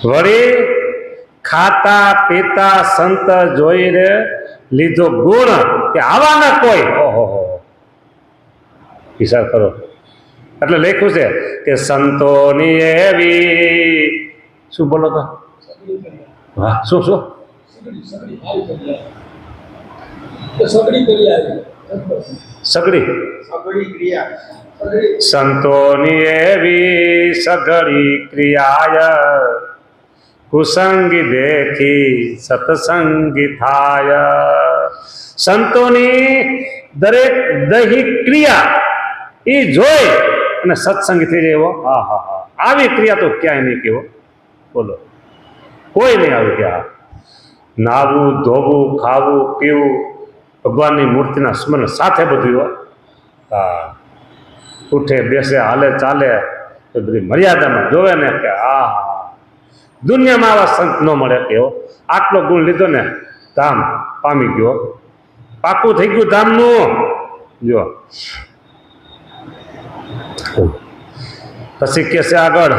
વળી ખાતા પીતા સંત જોઈ રે લીધો ગુણ કે આવા ના કોઈ. ઓહો વિચાર કરો. એટલે લખ્યું છે કે સંતોની એવી શું બોલો તો હા શું સગડી સંતોની એવી સઘળી ક્રિયાય કુસંગી દેખી સત્સંગી થાય. સંતોની દરેક દૈહિક ક્રિયા એ જોઈ અને સત્સંગી થઈ જાય એવો. હા હા હા આવી ક્રિયા તો ક્યાંય નહીં કેવો. બોલો કોઈ નહીં આવી ક્યાં. નાવું ધોવું ખાવું પીવું ભગવાનની મૂર્તિના સ્મરણ સાથે બધું. હા ઉઠે બેસે હાલે ચાલે તો બધી મર્યાદામાં જોવે ને કે આ દુનિયામાં આવા સંત ન મળે કેવો. આટલો ગુણ લીધો ને ધામ પામી ગયો. પાકું થઈ ગયું ધામનું. જો પછી કે છે આગળ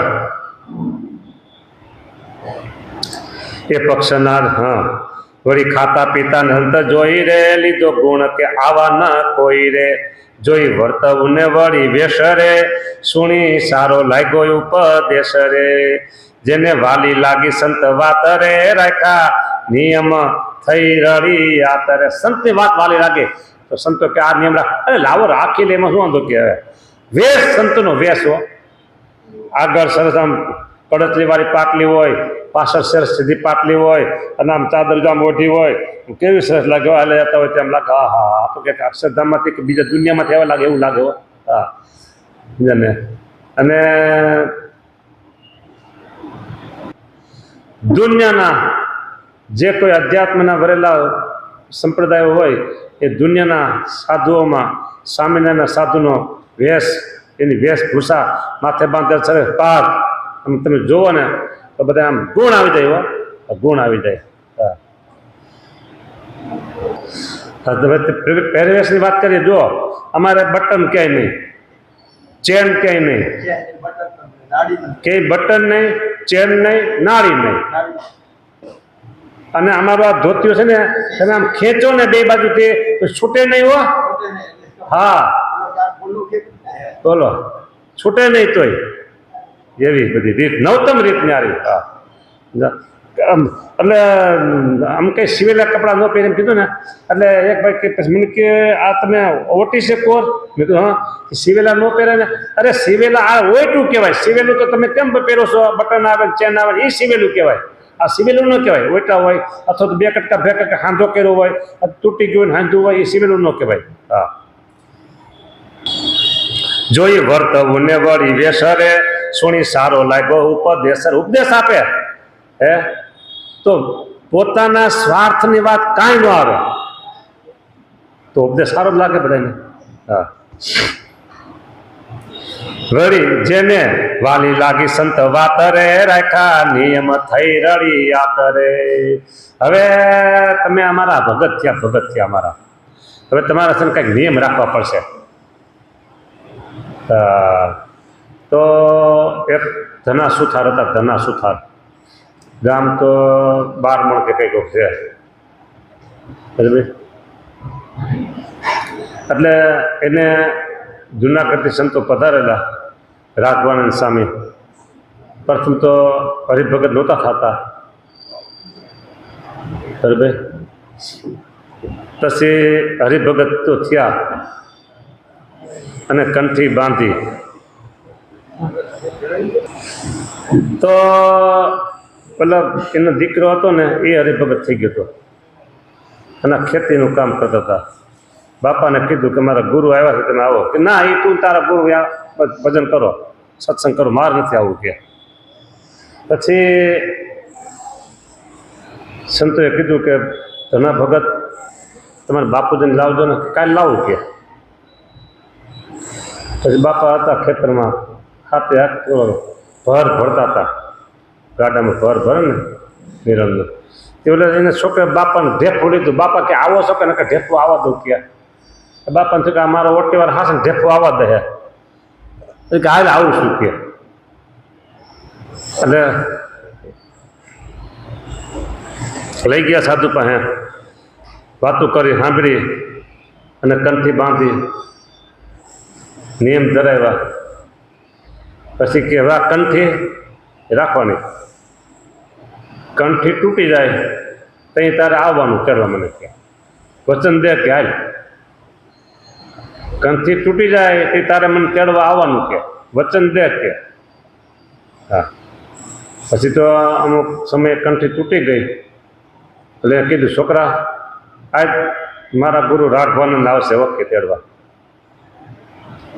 એ પક્ષનાર હા વળી ખાતા પીતા અંત જોઈ રે લીધો ગુણ કે આવા ના કોઈ રે. જોઈ વર્તવું ને વળી વેશ રે સુણી સારો લાગ્યો ઉપદેશ રે. જેને વાલી લાગી સંત વાત રે રાખ્યા નિયમ થઈ રડી આતરે. સંતની વાત વાલી લાગે તો સંતો કે આ નિયમ રાખ. અરે લાવો રાખી લે એમાં શું વાંધો કે વેશ સંતનો વેશ હો. આગળ સરસ આમ કડતલી વાળી પાટલી હોય પાછળ સરસ સીધી પાટલી હોય અને આમ ચાદર જામ ઓઢી હોય કેવી સરસ લાગે. હાલે જતા હોય તેમ લાગે હા હા તો કે અક્ષરધામમાંથી કે બીજા દુનિયામાંથી એવા લાગે એવું લાગે હો. હા બીજાને અને દુનિયાના જે કોઈ અધ્યાત્મના વરેલા સંપ્રદાયો હોય એ દુનિયાના સાધુઓમાં સ્વામિનારાયણના સાધુનો વેશ એની વેશભૂષા માથે બાંધેલ સરસ પાગ આમ તમે જોવો ને તો બધા આમ ગુણ આવી જાય હો. ગુણ આવી જાય. પહેરવેશની વાત કરીએ જો અમારે બટન ક્યાંય નહીં ચેન ક્યાંય નહીં ક્યાંય બટન નહીં ચેન નહીં નાળી નહીં. અને અમારું આ ધોતિયું છે ને તમે આમ ખેંચો ને બે બાજુથી તો છૂટે નહીં હો. હા બોલો છૂટે નહીં તોય એવી બધી રીત નવતમ રીત ન્યારી. હા એટલે આમ કંઈ સિવેલા કપડાં ન પહેરીને કીધું ને એટલે એક ભાઈ કે પછી મને કે આ તમે ઓટી શકો. મેં કીધું હા સિવેલા ન પહેરે ને. અરે સિવેલા આ ઓયટું કહેવાય. સિવેલું તો તમે કેમ પહેરો છો બટન આવે ચેન આવે એ સિવેલું કહેવાય. આ સિવેલું ન કહેવાય. ઓયટા હોય અથવા તો બે કટકા હાંધો કર્યો હોય તૂટી ગયું હાંધું હોય એ સિવેલું ન કહેવાય. હા જોઈ વર્તવું ને વળી વેસરે સુણી સારો લાગ્યો ઉપદેશ. ઉપદેશ આપે હે તો પોતાના સ્વાર્થની વાત કાંઈ ન આવે તો ઉપદેશ સારો જ લાગે બધાને. હા વળી જેને વાલી લાગી સંત વાત રે રાખ્યા નિયમ થઈ રડી આતરે. હવે તમે અમારા ભગત થયા અમારા. હવે તમારે છે ને કંઈક નિયમ રાખવા પડશે. તો એક ધના સુથાર હતા. ધના સુથાર ગામ તો 12 મણ કે કંઈક છે. એટલે એને જુનાગઢથી સંતો પધારેલા રાઘવાનંદ સ્વામી. પ્રથમ તો હરિભગત નહોતા થતા બરાબર. પછી હરિભગત તો થયા અને કંઠી બાંધી તો પેલા એનો દીકરો હતો ને એ હરિભગત થઈ ગયો હતો અને ખેતીનું કામ કરતા હતા. બાપાને કીધું કે મારા ગુરુ આવ્યા છે તમે આવો. કે ના એ તું તારા ગુરુ ભજન કરો સત્સંગ કરો માર નથી આવું કે. પછી સંતોએ કીધું કે ધના ભગત તમારે બાપુજીને લાવજો ને કાલે લાવું કે. પછી બાપા હતા ખેતરમાં હાથે હાથ ભર ભરતા હતા. ગાડામાં ભર ભરે ને નિરંજન તે એટલે એને છોકરા બાપાને ઢેફું લીધું. બાપા કે આવો છો કે ને કે ઢેફું આવવા દઉં કે. બાપાને થયું કે મારો ઓટીવાર હાશે ને ઢેફું આવવા દે કે હાલ આવું છું કે. એટલે લઈ ગયા સાધુ પાસે, વાતો કરી સાંભળી અને કંઠી બાંધી નિયમ ધરાવ્યા. પછી કે હવે કંઠી રાખવાની, કંઠી તૂટી જાય ત્યાં તારે આવવાનું કરવા મને કે વચન દે કે હાલ, કંઠી તૂટી જાય તે તારે મને કેળવા આવવાનું કે વચન દે કે. હા, પછી તો અમુક સમયે કંઠી તૂટી ગઈ એટલે કીધું છોકરા આજ મારા ગુરુ રાઘવાનંદ આવશે વખતે તેડવા.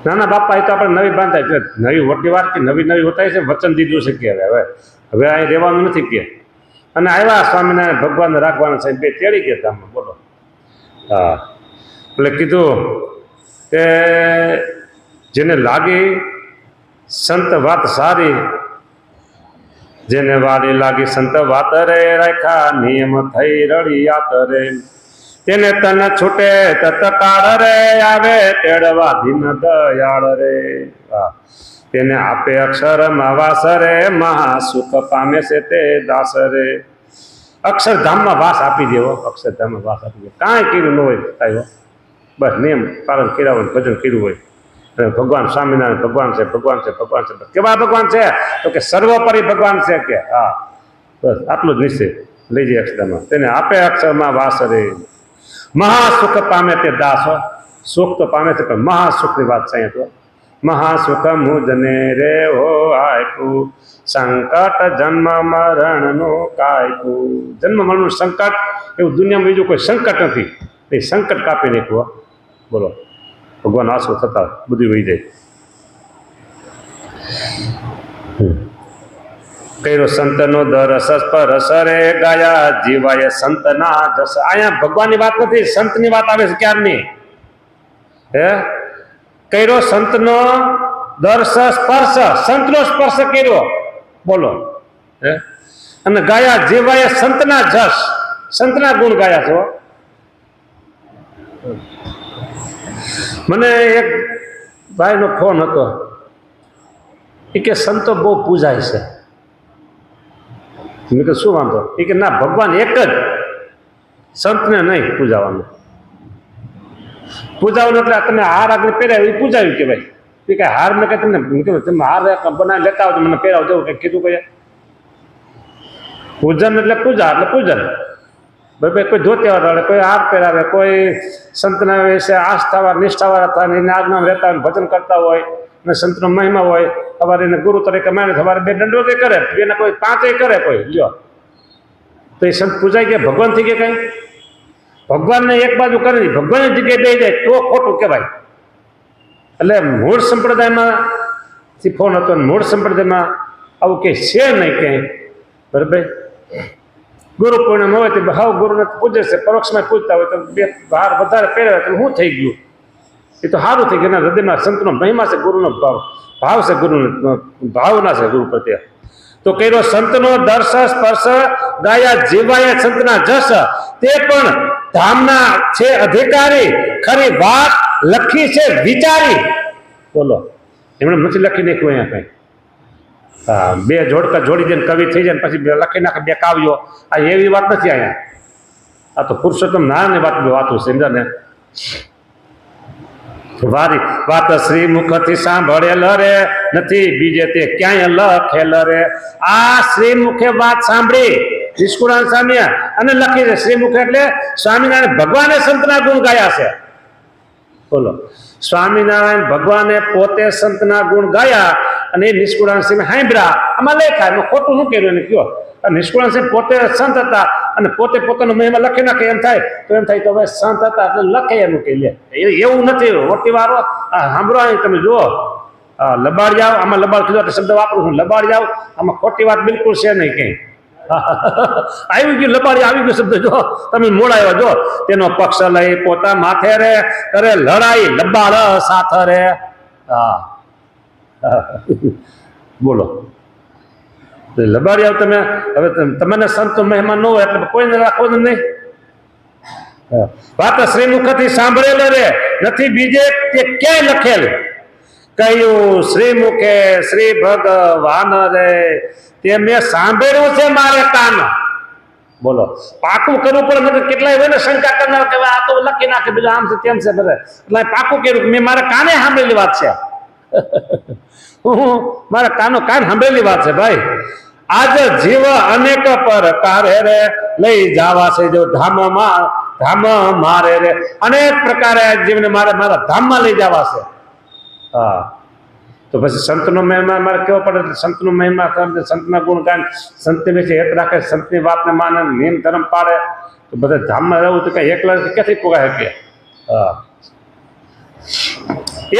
ના ના બાપા, એ તો આપણે નવી બાંધાય છે, નવી મોટી વાત કે નવી હોતાય છે, વચન દીધું છે કે હવે અહીં રહેવાનું નથી કે. અને આવ્યા સ્વામિનારાયણ ભગવાન રાઘવાનંદ સાહેબ બે તેડી ગયા ગામમાં. બોલો. હા, એટલે કીધું કે જેને લાગી સંત વાત સારી, જેને વાળી લાગી સંત વાત રે, રાખ્યા નિયમ થઈ રળિયાત રે, તેને તન છૂટે તત્કાળ રે, આવે તેડવા દીન દયાળ રે. તેને આપે અક્ષરમાં વાસ રે, મહા સુખ પામે છે તે દાસ રે. અક્ષરધામમાં વાસ આપી દેવો, અક્ષરધામમાં વાસ આપી દેવો. કાંઈ કર્યું ન હોય કાંઈ, બસ નિયમ પાલન કર્યા હોય, ભજન કર્યું હોય. ભગવાન સ્વામિનારાયણ ભગવાન છે, ભગવાન છે, ભગવાન છે. કેવા ભગવાન છે? તો કે સર્વોપરી ભગવાન છે કે. હા, બસ આટલું જ નિશ્ચય લઈ જાય અક્ષરમાં. તેને આપે અક્ષરમાં વાસ રે, મહાસુખ પામે તે દાસ. સુખ તો પામે છે પણ મહાસુખની વાત છે અહીંયા તો. મહાસુખ મુજને રે હો આપ્યું, સંકટ જન્મ મરણનું કાપ્યું. જન્મ મરણનું સંકટ એવું દુનિયામાં બીજું કોઈ સંકટ નથી. એ સંકટ કાપી નાખ્યું. બોલો, ભગવાન આંસુ થતા બધું વહી જાય. કર્યો સંતનો દરસ પરસ રે, ગાયા જીવાય સંતના જસ. અહીંયા ભગવાનની વાત નથી, સંતની વાત આવે છે ક્યારની. હે, કર્યો સંતનો દર્શ સ્પર્શ, સંતનો સ્પર્શ કર્યો. બોલો. હે, અને ગાયા જીવાય સંતના જસ, સંતના ગુણ ગાયા છો. મને એક ભાઈનો ફોન હતો, એ કે સંતો બહુ પૂજાય છે. મેં કહ્યું શું વાંધો? એ કે ના, ભગવાન એક જ, સંતને નહીં પૂજાવાનું. પૂજાવાનું એટલે તમે હાર આગળ પહેરાવ્યું એ પૂજાવ્યું કે ભાઈ. એ કે હાર મેં કહે તમને તમે હાર બનાવી લેતા આવો મને પહેરાવ દેવું કંઈક કીધું કહીએ. પૂજન એટલે પૂજા એટલે પૂજન. ભાઈ કોઈ ધોતિયા વાળે, કોઈ હાર પહેરાવે, કોઈ સંતના વિશે આસ્થાવાળા નિષ્ઠાવાળા થાય, એની આજ્ઞામાં રહેતા હોય, ભજન કરતા હોય અને સંતનો મહિમા હોય. સવારે એને ગુરુ તરીકે માને, સવારે 2 દંડોતે કરે, એને કોઈ 5 કરે કોઈ. લ્યો તો એ સંત પૂજાઈ ગયા, ભગવાન થઈ ગયા કઈ? ભગવાનને એક બાજુ કરી, ભગવાનની જગ્યાએ દઈ જાય તો ખોટું કહેવાય. એટલે મૂળ સંપ્રદાયમાંથી ફોન હતો, મૂળ સંપ્રદાયમાં આવું કંઈ છે નહીં કંઈ. બરાબર, ગુરુ પૂર્ણિમા હોય તો હાવ ગુરુને પૂજે છે, પરોક્ષમાં પૂજતા હોય તો 2 ભાર વધારે પહેર્યા તો શું થઈ ગયું? એ તો સારું થઈ ગયું. હૃદયમાં સંતનો મહિમા છે, ગુરુનો ભાવ છે, ગુરુનો ભાવના છે ગુરુ પ્રત્યે. તો કર્યો સંતનો દર્શ સ્પર્શ, ગાયા જીવાય સંતના જસ, તે પણ ધામના છે અધિકારી, ખરી વાત લખી છે વિચારી. બોલો, એમણે નથી લખી નાખ્યું અહીંયા કઈ. હા, 2 જોડકા જોડી દે કવિ થઈ જાય પછી લખી નાખે 2 કાવ્યો. આ એવી વાત નથી અહીંયા. આ તો પુરુષોત્તમ નારાયણની વાતું સમજા ને. વારી વાત શ્રી મુખથી સાંભળેલ રે, નથી બીજે તે ક્યાંય લખેલ રે. આ શ્રી મુખે વાત સાંભળી નિષ્કુળાન સ્વામી અને લખી છે. શ્રી મુખે એટલે સ્વામિનારાયણ ભગવાને સંતના ગુણ ગાયા છે. બોલો, સ્વામિનારાયણ ભગવાને પોતે સંતના ગુણ ગાયા અને એ નિષ્કુળાન સિંહ સાંભળ્યા. આમાં લેખાય, એમાં ખોટું શું કર્યું એને કયો? નિષ્કુળાન સિંહ પોતે સંત હતા અને પોતે પોતાનો મહિમા લખી નાખે એમ થાય તો એમ થાય તો હવે સંત હતા એટલે લખે એનું કહી લે. એવું નથી. મોટી વારો સાંભળો, અહીં તમે જુઓ, લબાડ જાવ, આમાં લબાડ કીધો એટલે શબ્દ વાપરું છું, લબાડ જાવ, આમાં ખોટી વાત બિલકુલ છે નહીં કંઈ. આવી ગયું લબાડી, આવી ગયું શબ્દ. જો તમે મોડ આવ્યા, જો તેનો પક્ષ લઈ પોતા માથે રે, કરે લડાઈ લબાડ સાથ રે. હા, બોલો, લબાડી આવ તમે. હવે તમને સંત મહેમાન ન હોય એટલે કોઈને રાખવાનું નહીં. વાત શ્રીમુખથી સાંભળેલ રે, નથી બીજે તે ક્યાંય લખેલ. કહ્યું શ્રીમુખે શ્રી ભગવાન રે, તે મેં સાંભળ્યું છે મારે કાન. બોલો, પાકું કરવું પડે. નકર કેટલાય હોય ને શંકા કરનાર કે આ તો લખી નાખે બીજું આમ છે તેમ છે બધે, એટલે પાકું કર્યું કે મેં મારા કાને સાંભળેલી વાત છે. મારા કાન સાંભળેલી વાત છે ભાઈ. આજ જીવ અનેક પ્રકારે રે લઈ જાવા છે જો ધામમાં ધામ મારે રે, અનેક પ્રકારે જીવને મારા ધામમાં લઈ જવા છે. હા, તો પછી સંતનો મહિમા મારે કેવો પડે? સંતનો મહિમા કરે, સંતના ગુણગાન, સંતની વિશે હેત રાખે, સંતની વાતને માને, નિયમ ધર્મ પાડે, તો બધા ધામમાં રહેવું તો કઈ એકલા ક્યાંથી પોગાય શકે? હા,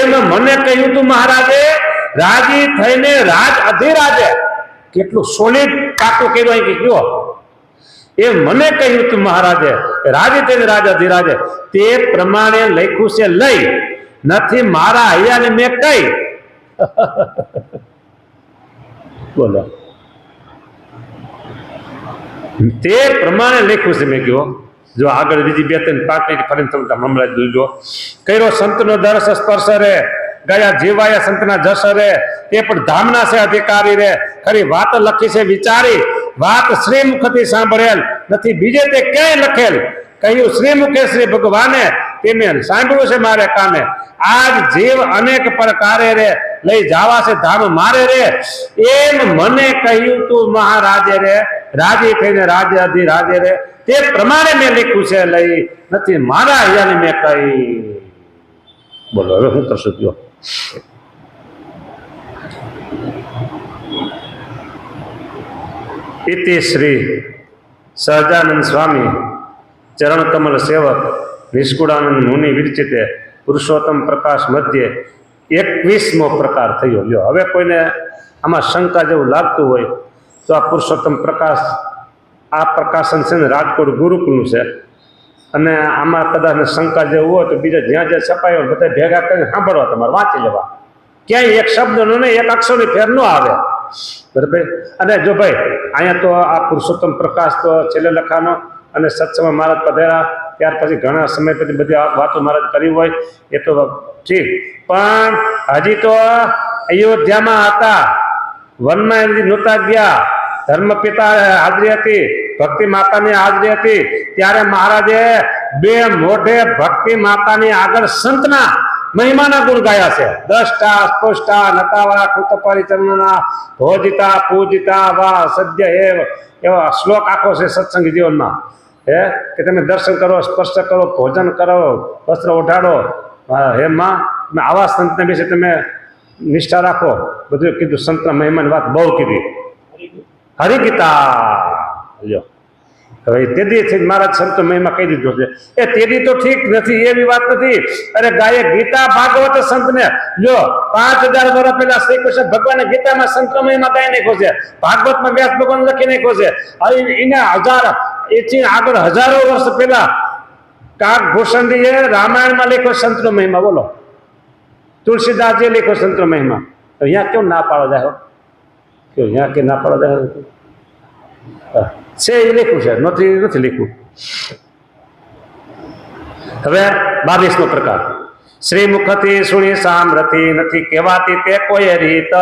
એમ મને કહ્યું તું મહારાજે, રાજી થઈને રાજ અધિરાજે. કેટલું સોલિડ પાકું કર્યું કે જો એ મને કહ્યું તું મહારાજે, રાજી થઈને રાજ અધિરાજે, તે પ્રમાણે લખ્યું છે લઈ, નથી મારા હૈયાને મેં કઈ. બોલો, તે પ્રમાણે લખ્યું છે મેં કહ્યું. જો આગળ બીજી બે ત્રણ પાકી ફરીને તમે હમણાં જોજો. કર્યો સંતનો દર્શ સ્પર્શ રે, ગયા જીવાયા સંતના જશ રે, તે પણ ધામના છે અધિકારી રે. ખરી વાત લખી છે વિચારી, વાત શ્રીમુખથી સાંભળેલ, નથી બીજે તે ક્યાંય લખેલ. કહ્યું શ્રીમુખે શ્રી ભગવાને, તેને સાંભળ્યું છે મારે કાને. આજ જીવ અનેક પ્રકારે રે લઈ જાવા છે ધામ મારે રે, એમ મને કહ્યું તું મહારાજે રે, રાજી થઈને રાજ્ય અધિરાજે રે, તે પ્રમાણે મેં લખ્યું છે લઈ, નથી મારા હૈયાને મેં કહી. બોલો, હવે હું કરશું કયો? ઇતિ શ્રી સહજાનંદ સ્વામી ચરણ કમલ સેવક નિષ્કુળાનંદ મુનિ વિરચિતે પુરુષોત્તમ પ્રકાશ મધ્યે 21મો પ્રકાર થયો. લ્યો, હવે કોઈને આમાં શંકા જેવું લાગતું હોય તો આ પુરુષોત્તમ પ્રકાશ, આ પ્રકાશન છે ને રાજકોટ ગુરુકુળનું છે, અને આમાં કદાચ શંકા જેવું હોય તો બીજા જ્યાં જ્યાં છપાયો બધા ભેગા કરીને સાંભળવા, તમારે વાંચી લેવા. ક્યાંય એક શબ્દનો નહીં, એક અક્ષરની ફેર ન આવે. બરાબર. અને જો ભાઈ અહીંયા તો આ પુરુષોત્તમ પ્રકાશ તો છેલ્લે લખાનો, અને સત્સંગમાં મહારાજ પધાર્યા ત્યાર પછી ઘણા સમય પછી બધી વાતો મહારાજ કરી હોય એ તો ઠીક, પણ હજી તો અયોધ્યામાં હતા, વનમાં નહોતા ગયા, ધર્મપિતા હાજરી હતી, ભક્તિ માતાની હાજરી હતી, ત્યારે મહારાજે બે મોઢે ભક્તિ માતાની આગળ સંતના મહિમાના ગુણ ગાયા છે. દ્રષ્ટા સ્પષ્ટા નતાવાળા કૃત પરિચરણના ભોજિતા પૂજિતા વા સદ્ય એવા શ્લોક આખો છે સત્સંગ જીવનમાં. હે કે તમે દર્શન કરો, સ્પર્શ કરો, ભોજન કરો, વસ્ત્ર ઓઢાડો. હે માં, તમે આવા સંતને વિશે તમે નિષ્ઠા રાખો. બધું કીધું, સંતના મહિમાની વાત બહુ કીધી. હરિગીતા જો હવે તેદી મહારાજ સંત મહિમા કહી દીધો છે. એ તેદી તો ઠીક નથી, એવી વાત નથી. અરે ગાયે ગીતા ભાગવત સંતને જો 5000 વર્ષ પહેલા શ્રી કૃષ્ણ ભગવાને ગીતામાં સંત મહિમા ગાઈ નાખ્યો છે, ભાગવતમાં વ્યાસ ભગવાન લખી નાખ્યો છે. એને એથી આગળ હજારો વર્ષ પહેલા કાકભૂષણજીએ રામાયણમાં લખ્યો સંતનો મહિમા. બોલો, તુલસીદાસજીએ લખ્યો સંતનો મહિમા. તો અહીંયા કેમ ના પાડો જાય? અહીંયા કે ના પાડો જાય છે, એ લખ્યું છે, નથી લખ્યું. હવે 22મો પ્રકાર. શ્રીમુખથી સુણી સામ્રથી, નથી કહેવાતી તે કોઈ રીત,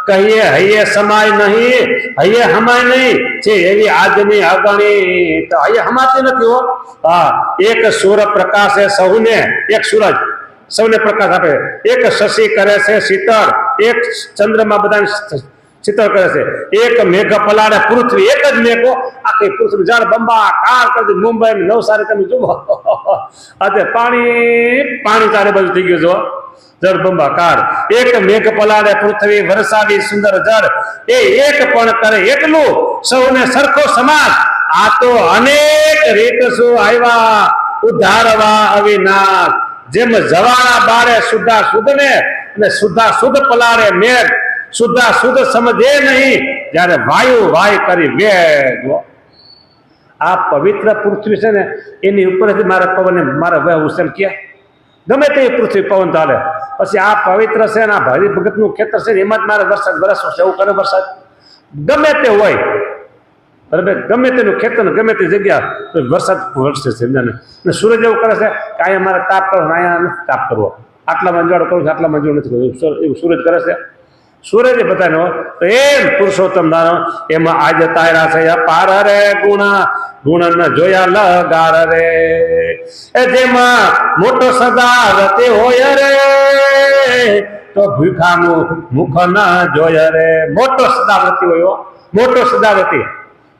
કહીએ હૈયે સમાય નહીં, હૈયે હમાય નહીં, છે એવી આજની અગણિત. હૈયે હમાતી નથી હો. હા, એક સૂર પ્રકાશે સૌને, એક સૂરજ સૌને પ્રકાશ આપે, એક શશી કરે છે શીતળ, એક ચંદ્રમાં બધાને શીતળ કરે છે, એક મેઘ પલાળે પૃથ્વી, એક જ મેઘો આખી પૃથ્વી જળ બંબા કાર કરી. મુંબઈ નવસારી તમે જુઓ, આજે પાણી ચારે બાજુ થઈ ગયું છો, જળ બંબાકાર. એક મેઘ પલાળે પૃથ્વી, વરસાવી સુંદર જળ, એ એક પણ કરે એટલું સૌને સરખો સમાજ. આ તો અનેક રીત શું આવ્યા ઉધારવા અવિનાશ. જેમ જવાળા બારે શુદ્ધા શુદ્ધ ને, અને શુદ્ધા શુદ્ધ પલાળે મેઘ, શુદ્ધા શુદ્ધ સમજે નહીં, જ્યારે વાયુ વાય કરી વેગ. આ પવિત્ર પૃથ્વી છે ને, એની ઉપરથી મારા પવન મારા વહેવું છે કે ગમે તે પૃથ્વી પવન ચાલે. પછી આ પવિત્ર છે ને, આ ભારી ભગતનું ખેતર છે, એમાં જ મારે વરસાદ વરસવો છે. એવું કરે વરસાદ ગમે તે હોય, બરાબર, ગમે તેનું ખેતર ગમે તે જગ્યા તો વરસાદ વરસે છે. અને સૂરજ એવું કરે છે કે અહીંયા મારે તાપ કરવો, અહીંયા નથી તાપ કરવો, આટલામાં અંજવાળો કરવો છે, આટલામાં અંજવાળો નથી કરવો, એવું સૂરજ કરે છે. સૂરજ બધાનો તો એમ પુરુષોત્તમ નારાયણ એમાં આજ તારા છે અપાર રે ગુણ ન જોયા લગાર રે એ જેમાં મોટો સદાવતી હોય રે તો ભૂખાનું મુખ ના જોય રે મોટો સદાવતી હોય મોટો સદાવતી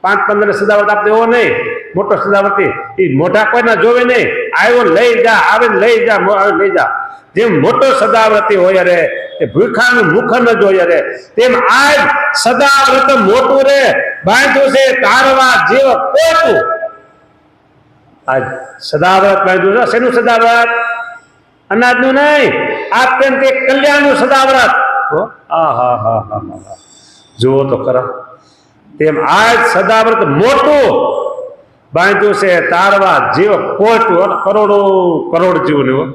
5-15 સદાવત આપણે એવો નહીં મોટો સદાવતી એ મોઢા કોઈના જોવે નહીં આવ્યો લઈ જા આવે લઈ જા આવે લઈ જા જેમ મોટો સદાવતી હોય રે એ ભૂખાનું મુખ ન જોઈએ રે તેમ આજ સદાવ્રત મોટું રે બાંધ્યું છે તારવા જીવ કોટું આજ સદાવ્રત બાંધ્યું છે શેનું સદાવ્રત અનાજનું નહીં આત્યંતિક કલ્યાણનું સદાવ્રત જુઓ તો ખરા તેમ આજ સદાવ્રત મોટું બાંધ્યું છે તારવા જીવ કોટું કરોડ જીવનું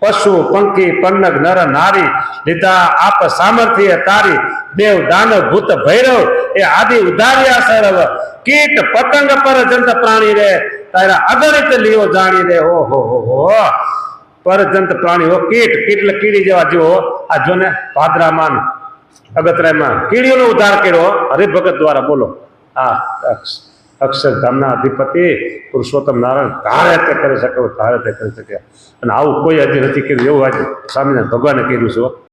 પશુ પંખી પન્નગ નર નારી લીધા આપ સામર્થ્ય તારી દેવ દાનવ ભૂત ભૈરવ એ આદિ ઉધાર્યા સર્વ કીટ પતંગ પર જંત પ્રાણી રે તારા અગણિત લીઓ જાણી રે ઓહો પરજંત પ્રાણી હો કીટ એટલે કીડી જેવા જેવો આ જો ને ભાદરામાન અગતરાયમાં કીડીઓનો ઉદ્ધાર કર્યો હરિભગત દ્વારા બોલો આ અક્ષરધામના અધિપતિ પુરુષોત્તમ નારાયણ ધારે તે કરી શકે ધારે તે કરી શકે અને આવું કોઈ હજી નથી કર્યું એવું આજે સ્વામિનારાયણ ભગવાને કર્યું છે